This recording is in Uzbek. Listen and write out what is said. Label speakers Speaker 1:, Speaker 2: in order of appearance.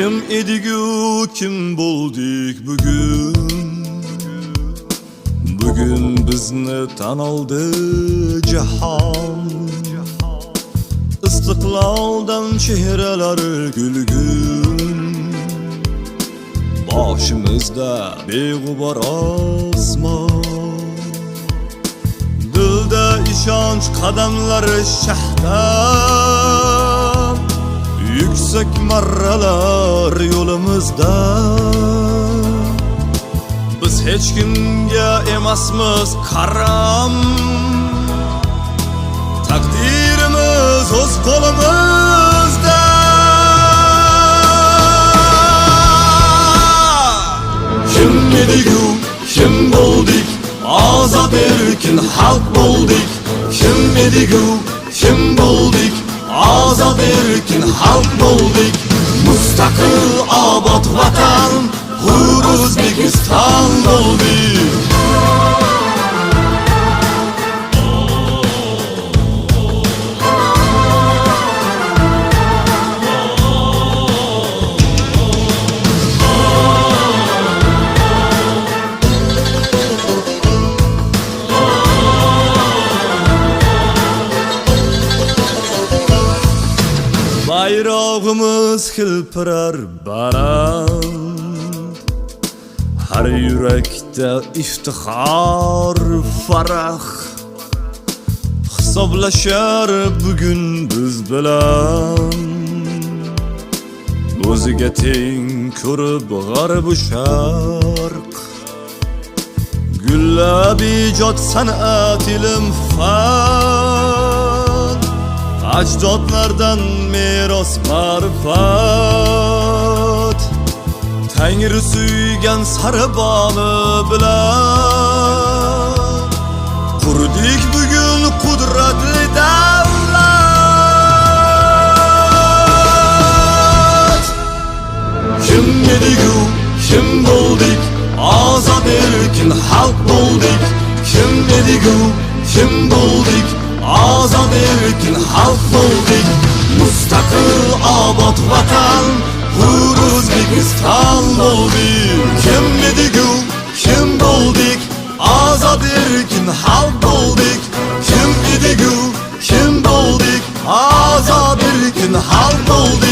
Speaker 1: Kim edigu, kim bo'ldik bugun? Bugun bizni tan oldi jahon. Istiqloldan chehralari gulgun. Boshimizda beg'ubor osmon. Dilda ishonch qadamlari shahdan. Yuksak marralar yo'limizda. Biz hech kimga emasmiz qaram. Taqdirimiz o'z qo'limizda. Kim edigu, kim bo'ldik? Ozod erkin xalq bo'ldik. Kim edigu, kim bo'ldik? Ozod erkin xalq bo'ldik. Mustaqil obod vatan, hur O'zbekiston bo'ldik. Bayrog'imiz hilpirar baland, har yurakda iftixor farah. Hisoblashar bugun biz bilan, o'ziga teng ko'rib g'arb u sharq. Gullab ijod, san'at, ilm, fan, ajdodlardan meros ma'rifat. Tangri suygan sariboni bilan qurdik bugun qudratli davlat. Kim edigu, kim bo'ldik? Ozod erkin xalq bo'ldik. Kim edigu, kim bo'ldik? Ozod erkin xalq bo'ldik. Mustaqil obod vatan, hur O'zbekiston bo'ldik. Kim edigu, kim bo'ldik? Ozod erkin xalq bo'ldik. Kim edigu, kim bo'ldik? Ozod erkin xalq bo'ldik.